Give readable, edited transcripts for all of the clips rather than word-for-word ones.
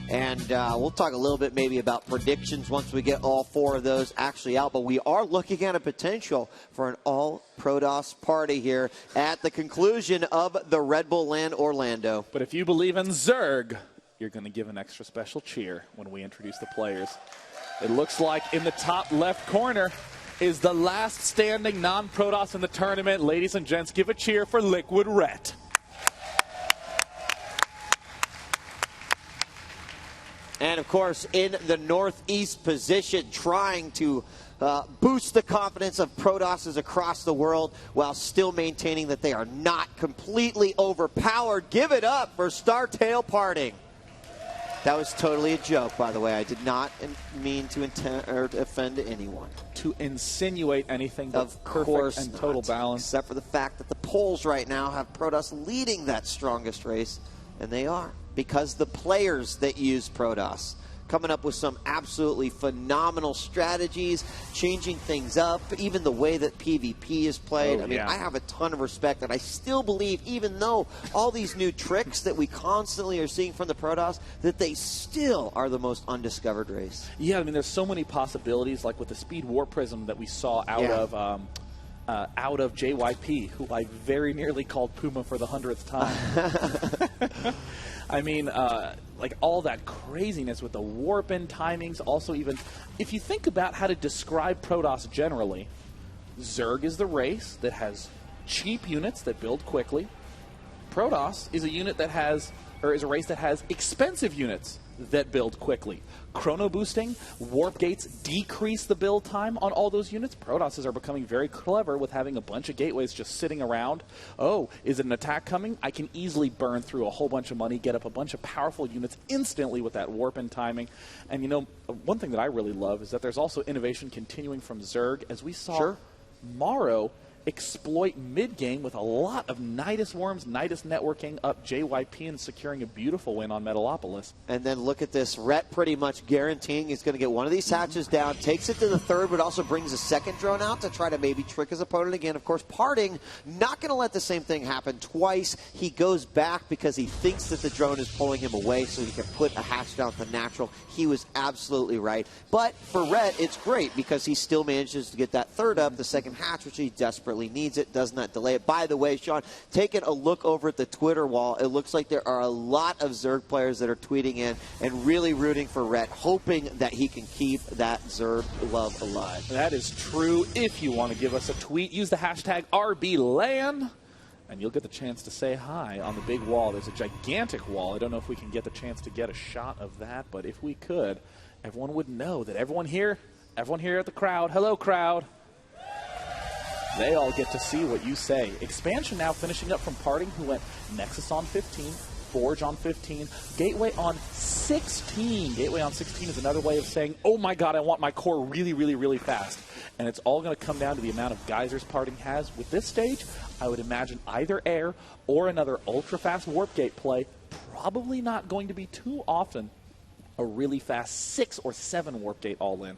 And we'll talk a little bit maybe about predictions once we get all 4 of those actually out. But we are looking at a potential for an all-Protoss party here at the conclusion of the Red Bull LAN Orlando. But if you believe in Zerg, you're going to give an extra special cheer when we introduce the players. It looks like in the top left corner is the last standing non-Protoss in the tournament. Ladies and gents, give a cheer for Liquid Ret. And, of course, in the northeast position, trying to boost the confidence of Protosses across the world while still maintaining that they are not completely overpowered. Give it up for StarTale parting. That was totally a joke, by the way. I did not mean to offend anyone. To insinuate anything but of perfect course and total not, balance. Except for the fact that the polls right now have Protoss leading that strongest race, and they are. Because the players that use Protoss coming up with some absolutely phenomenal strategies, changing things up, even the way that PvP is played. I mean, I have a ton of respect, and I still believe, even though all these new tricks that we constantly are seeing from the Protoss, that they still are the most undiscovered race. Yeah, I mean, there's so many possibilities, like with the Speed War Prism that we saw out of JYP, who I very nearly called Puma for the 100th time. I mean, like all that craziness with the warp and timings. Also, even if you think about how to describe Protoss generally, Zerg is the race that has cheap units that build quickly. Protoss is a unit that has, or is a race that has expensive units that build quickly. Chrono boosting, warp gates decrease the build time on all those units. Protosses are becoming very clever with having a bunch of gateways just sitting around. Oh, is it an attack coming? I can easily burn through a whole bunch of money, get up a bunch of powerful units instantly with that warp and timing. And you know, one thing that I really love is that there's also innovation continuing from Zerg, as we saw Morrow exploit mid-game with a lot of Nidus Worms, Nidus networking up JYP and securing a beautiful win on Metalopolis. And then look at this. Ret pretty much guaranteeing he's going to get one of these hatches down, takes it to the third, but also brings a second drone out to try to maybe trick his opponent again. Of course, parting, not going to let the same thing happen twice. He goes back because he thinks that the drone is pulling him away so he can put a hatch down at the natural. He was absolutely right. But for Ret, it's great because he still manages to get that third up, the second hatch, which he desperately needs it, does not delay it. By the way, Sean, taking a look over at the Twitter wall, it looks like there are a lot of Zerg players that are tweeting in and really rooting for Ret, hoping that he can keep that Zerg love alive. That is true. If you want to give us a tweet, use the hashtag RBLAN, and you'll get the chance to say hi on the big wall. There's a gigantic wall. I don't know if we can get the chance to get a shot of that, but if we could, everyone would know that everyone here at the crowd, hello crowd, they all get to see what you say. Expansion now finishing up from parting, who went Nexus on 15, Forge on 15, Gateway on 16. Gateway on 16 is another way of saying, oh my god, I want my core really, really, really fast. And it's all going to come down to the amount of geysers parting has. With this stage, I would imagine either air or another ultra-fast warp gate play. Probably not going to be too often a really fast 6 or 7 warp gate all-in.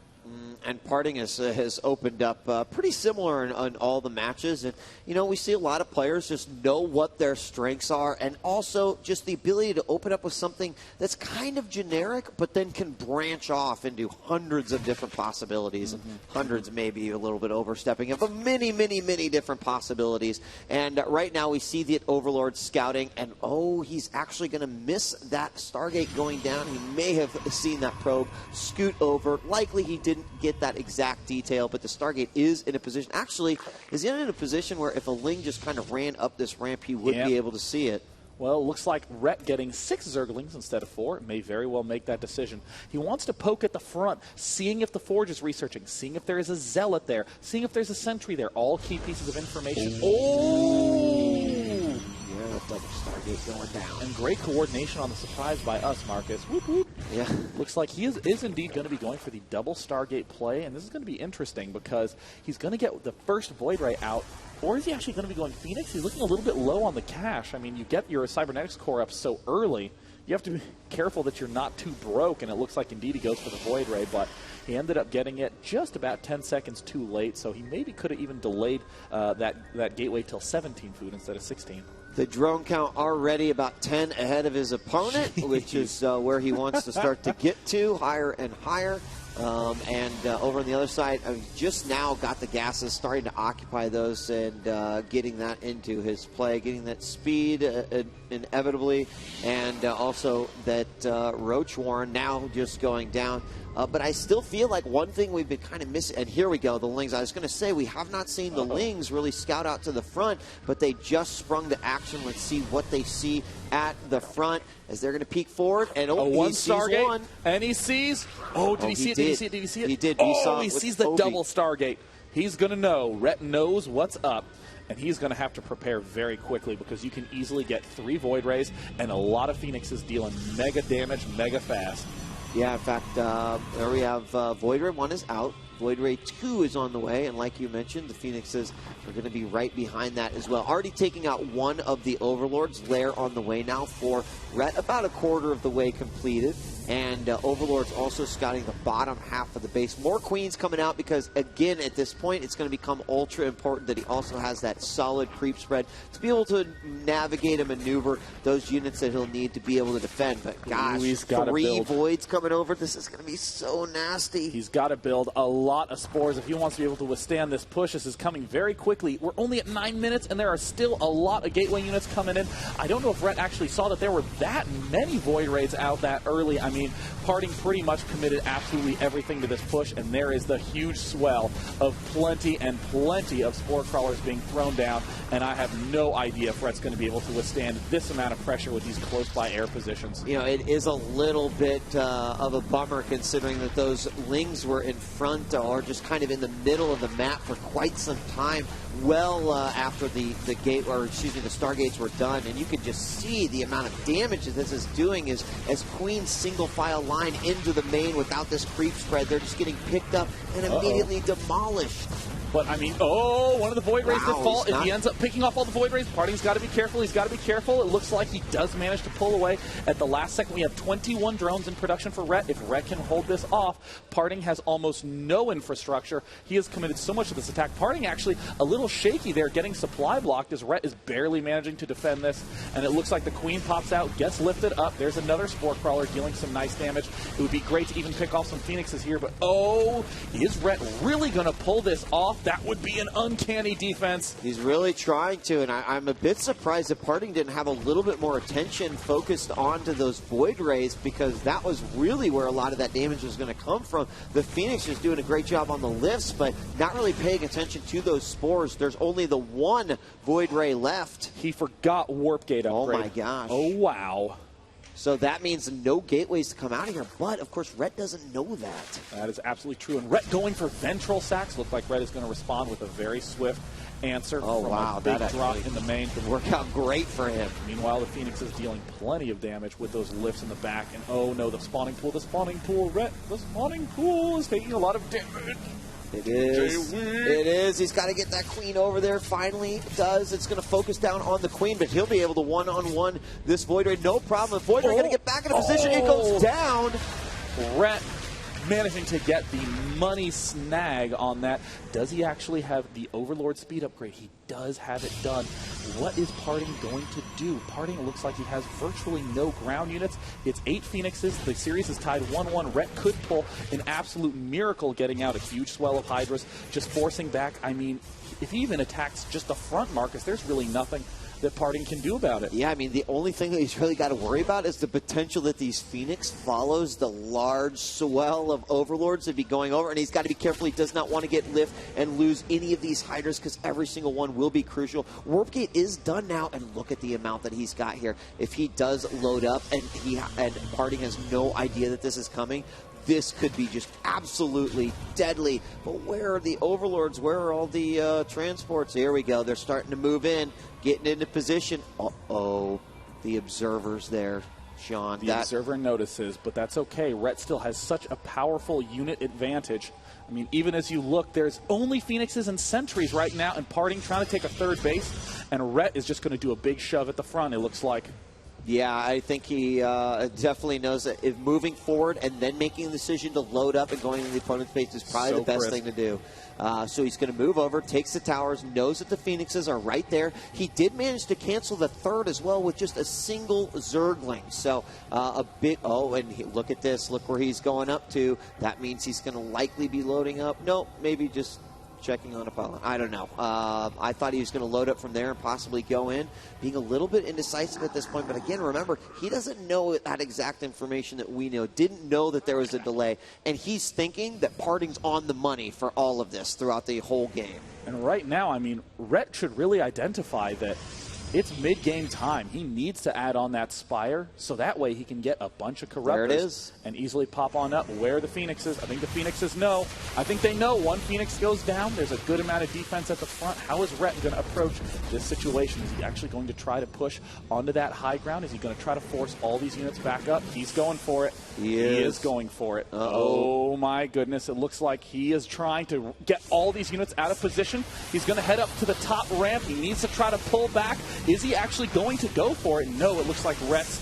And parting has opened up pretty similar in all the matches. And, you know, we see a lot of players just know what their strengths are, and also just the ability to open up with something that's kind of generic, but then can branch off into hundreds of different possibilities. Hundreds maybe a little bit overstepping it, but many, many, many different possibilities. And right now we see the Overlord scouting, and oh, he's actually going to miss that Stargate going down. He may have seen that probe scoot over. Likely he didn't get that exact detail, but the Stargate is in a position, actually, is in a position where if a Ling just kind of ran up this ramp, he would be able to see it. Well, it looks like Ret getting 6 Zerglings instead of 4 may very well make that decision. He wants to poke at the front, seeing if the Forge is researching, seeing if there is a Zealot there, seeing if there's a Sentry there. All key pieces of information. Double Stargate going down. And great coordination on the surprise by us, Marcus. Whoop, whoop. Yeah. Looks like he is indeed going to be going for the double Stargate play, and this is going to be interesting because he's going to get the first Void Ray out, or is he actually going to be going Phoenix? He's looking a little bit low on the cash. I mean, you get your Cybernetics core up so early, you have to be careful that you're not too broke, and it looks like indeed he goes for the Void Ray, but he ended up getting it just about 10 seconds too late, so he maybe could have even delayed that gateway till 17 food instead of 16. The drone count already about 10 ahead of his opponent, which is where he wants to start to get to, higher and higher. Over on the other side, just now got the gases, starting to occupy those and getting that into his play, getting that speed inevitably, and also that Roach Warren now just going down. But I still feel like one thing we've been kind of missing, and here we go, the Lings. I was going to say, we have not seen the Lings really scout out to the front, but they just sprung to action. Let's see what they see at the front as they're going to peek forward. And one he Stargate, sees one. And he sees, did he see it? Did he see it? Did he see it? He did. He sees the double Stargate. He's going to know. Rhett knows what's up. And he's going to have to prepare very quickly because you can easily get 3 Void Rays and a lot of Phoenixes dealing mega damage, mega fast. Yeah, in fact, there we have Void Ray 1 is out. Void Ray 2 is on the way, and like you mentioned, the Phoenixes are going to be right behind that as well. Already taking out one of the Overlords. Lair on the way now for Rhett, about a quarter of the way completed. And Overlord's also scouting the bottom half of the base. More Queens coming out because, again, at this point, it's going to become ultra important that he also has that solid creep spread to be able to navigate and maneuver those units that he'll need to be able to defend. But gosh, 3 Voids coming over. This is going to be so nasty. He's got to build a lot of spores if he wants to be able to withstand this push. This is coming very quickly. We're only at 9 minutes, and there are still a lot of gateway units coming in. I don't know if Rhett actually saw that there were that many Void Raids out that early. I mean, Parting pretty much committed absolutely everything to this push, and there is the huge swell of plenty and plenty of Spore Crawlers being thrown down, and I have no idea if Rhett's going to be able to withstand this amount of pressure with these close-by air positions. You know, it is a little bit of a bummer considering that those Lings were in front or just kind of in the middle of the map for quite some time, well after the Stargates were done, and you can just see the amount of damage that this is doing as Queen's single file line into the main without this creep spread. They're just getting picked up and immediately demolished. But, I mean, one of the Void Rays did fall. If he ends up picking off all the Void Rays, Parting's got to be careful. He's got to be careful. It looks like he does manage to pull away at the last second. We have 21 drones in production for Rhett. If Rhett can hold this off, Parting has almost no infrastructure. He has committed so much to this attack. Parting actually a little shaky there, getting supply blocked as Rhett is barely managing to defend this. And it looks like the Queen pops out, gets lifted up. There's another Spore Crawler dealing some nice damage. It would be great to even pick off some Phoenixes here, but is Rhett really going to pull this off? That would be an uncanny defense. He's really trying to, and I'm a bit surprised that Parting didn't have a little bit more attention focused onto those Void Rays, because that was really where a lot of that damage was going to come from. The Phoenix is doing a great job on the lifts, but not really paying attention to those spores. There's only the one Void Ray left. He forgot Warp Gate upgrade. Oh my gosh. Oh wow. So that means no gateways to come out of here. But, of course, Rhett doesn't know that. That is absolutely true. And Rhett going for Ventral Sacks. Look like Rhett is going to respond with a very swift answer from a big drop in the main. Could work out great for him. Meanwhile, the Phoenix is dealing plenty of damage with those lifts in the back. And, oh, no, the spawning pool. Rhett, the spawning pool is taking a lot of damage. It is. It is. He's got to get that Queen over there. Finally, it does. It's going to focus down on the Queen, but he'll be able to one-on-one this Void Ray. No problem. Void Ray going to get back into position. It goes down. Rhett managing to get the money snag on that. Does he actually have the Overlord speed upgrade? He does have it done. What is Parting going to do? Parting looks like he has virtually no ground units. It's 8 Phoenixes. The series is tied 1-1. Rhett could pull an absolute miracle getting out a huge swell of Hydras, just forcing back. I mean, if he even attacks just the front, Marcus, there's really nothing that Parting can do about it. Yeah, I mean, the only thing that he's really got to worry about is the potential that these Phoenix follows the large swell of Overlords that be going over, and he's got to be careful. He does not want to get lift and lose any of these Hydras, because every single one will be crucial. Warp Gate is done now, and look at the amount that he's got here. If he does load up and Parting has no idea that this is coming, this could be just absolutely deadly. But where are the Overlords? Where are all the transports? Here we go. They're starting to move in, getting into position. Uh-oh. The Observer's there, Sean. The Observer notices, but that's okay. Rhett still has such a powerful unit advantage. I mean, even as you look, there's only Phoenixes and Sentries right now, and Parting trying to take a third base, and Rhett is just going to do a big shove at the front, it looks like. Yeah, I think he definitely knows that if moving forward and then making the decision to load up and going into the opponent's face is probably the best thing to do. So he's going to move over, takes the towers, knows that the Phoenixes are right there. He did manage to cancel the third as well with just a single Zergling. So a bit, look at this. Look where he's going up to. That means he's going to likely be loading up. Nope, maybe just checking on a pylon. I don't know. I thought he was going to load up from there and possibly go in, being a little bit indecisive at this point. But again, remember, he doesn't know that exact information that we know. Didn't know that there was a delay. And he's thinking that Parting's on the money for all of this throughout the whole game. And right now, I mean, Rhett should really identify that it's mid-game time. He needs to add on that Spire, so that way he can get a bunch of Corruptors. There it is. And easily pop on up where the Phoenix is. I think the Phoenixes know. I think they know one Phoenix goes down. There's a good amount of defense at the front. How is Rhett going to approach this situation? Is he actually going to try to push onto that high ground? Is he going to try to force all these units back up? He's going for it. He is going for it. Oh, my goodness. It looks like he is trying to get all these units out of position. He's going to head up to the top ramp. He needs to try to pull back. Is he actually going to go for it? No, it looks like Rhett's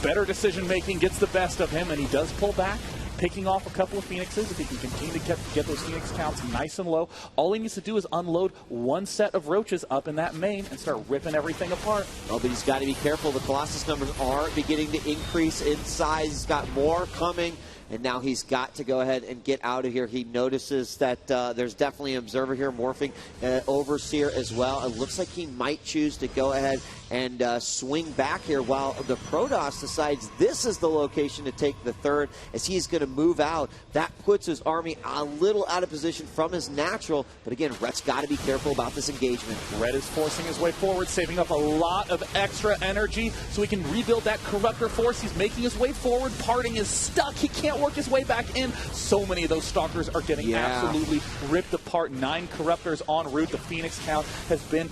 better decision-making gets the best of him, and he does pull back, picking off a couple of Phoenixes. If he can continue to get those Phoenix counts nice and low, all he needs to do is unload one set of roaches up in that main and start ripping everything apart. Oh, but he's got to be careful. The Colossus numbers are beginning to increase in size. He's got more coming. And now he's got to go ahead and get out of here. He notices that there's definitely an observer here morphing Overseer as well. It looks like he might choose to go ahead and swing back here while the Protoss decides this is the location to take the third as he's going to move out. That puts his army a little out of position from his natural. But again, Rhett's got to be careful about this engagement. Rhett is forcing his way forward, saving up a lot of extra energy so he can rebuild that Corruptor force. He's making his way forward. Parting is stuck. He can't work his way back in. So many of those Stalkers are getting absolutely ripped apart. 9 Corruptors en route. The Phoenix count has been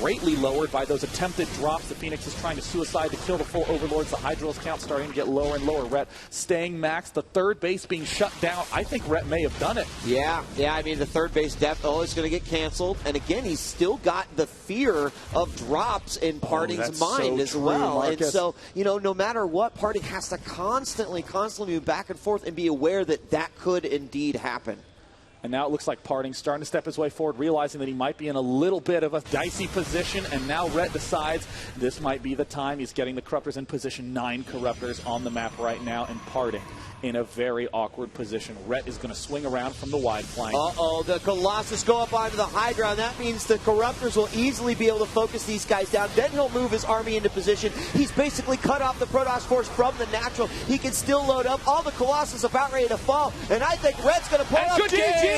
greatly lowered by those attempted drops. The Phoenix is trying to suicide to kill the full Overlords. The Hydros count starting to get lower and lower. Rhett staying maxed. The third base being shut down. I think Rhett may have done it. Yeah, I mean, the third base depth is going to get canceled. And again, he's still got the fear of drops in Parting's mind as well. Marcus. And so, no matter what, Parting has to constantly move back and forth and be aware that that could indeed happen. And now it looks like Parting's starting to step his way forward, realizing that he might be in a little bit of a dicey position. And now Rhett decides this might be the time. He's getting the Corruptors in position. 9 Corruptors on the map right now. And Parting in a very awkward position. Rhett is going to swing around from the wide flank. The Colossus go up onto the high ground. That means the Corruptors will easily be able to focus these guys down. Then he'll move his army into position. He's basically cut off the Protoss force from the natural. He can still load up. All the Colossus about ready to fall. And I think Rhett's going to pull up GG!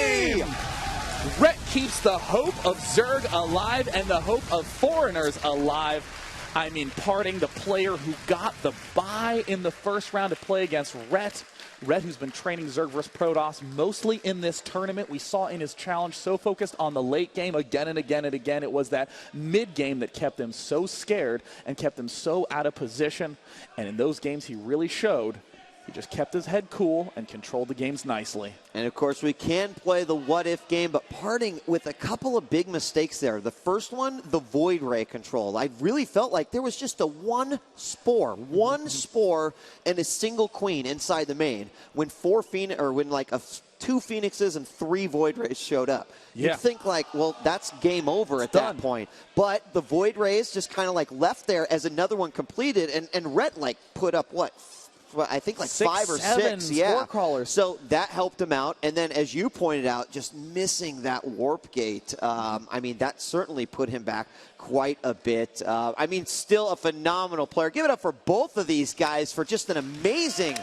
Rhett keeps the hope of Zerg alive and the hope of foreigners alive. I mean, Parting, the player who got the bye in the first round to play against Rhett. Rhett, who's been training Zerg versus Protoss mostly in this tournament. We saw in his challenge so focused on the late game again and again and again. It was that mid game that kept him so scared and kept him so out of position. And in those games, he really showed. He just kept his head cool and controlled the games nicely. And, of course, we can play the what-if game, but Parting with a couple of big mistakes there. The first one, the Void Ray control. I really felt like there was just one spore and a single queen inside the main when 2 Phoenixes and 3 Void Rays showed up. Yeah. You'd think that's game over at that point. But the Void Rays just kind of left there as another one completed, and Rhett put up I think 5 or 6 spore crawlers. So that helped him out. And then, as you pointed out, just missing that warp gate, that certainly put him back quite a bit. Still a phenomenal player. Give it up for both of these guys for just an amazing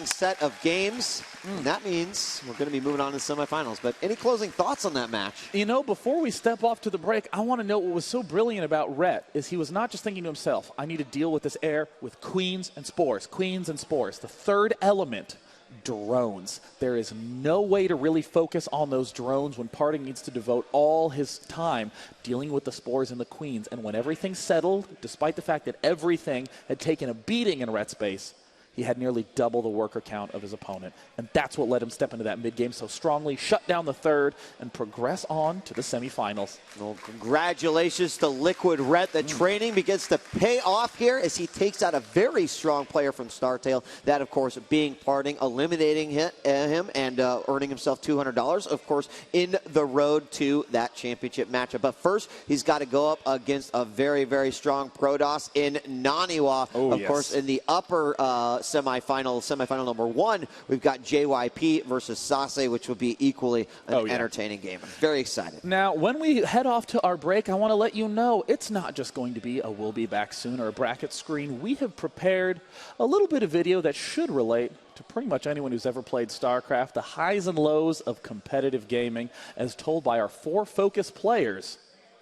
set of games. And that means we're going to be moving on to the semifinals. But any closing thoughts on that match? Before we step off to the break, I want to note what was so brilliant about Rhett is he was not just thinking to himself, I need to deal with this air with queens and spores. The third element, drones. There is no way to really focus on those drones when Parting needs to devote all his time dealing with the spores and the queens. And when everything settled, despite the fact that everything had taken a beating in Rhett's base, he had nearly double the worker count of his opponent. And that's what let him step into that mid-game so strongly, shut down the third, and progress on to the semifinals. Well, congratulations to Liquid Red. The training begins to pay off here as he takes out a very strong player from StarTale. That, of course, being Parting, eliminating him and earning himself $200, of course, in the road to that championship matchup. But first, he's got to go up against a very, very strong Protoss in Naniwa. Of course, in the upper semifinal number 1, we've got JYP versus Sase, which will be equally an entertaining game. I'm very excited. Now, when we head off to our break, I want to let you know it's not just going to be a "we'll be back soon" or a bracket screen. We have prepared a little bit of video that should relate to pretty much anyone who's ever played StarCraft, the highs and lows of competitive gaming as told by our 4 focus players.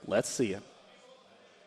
Let's see it.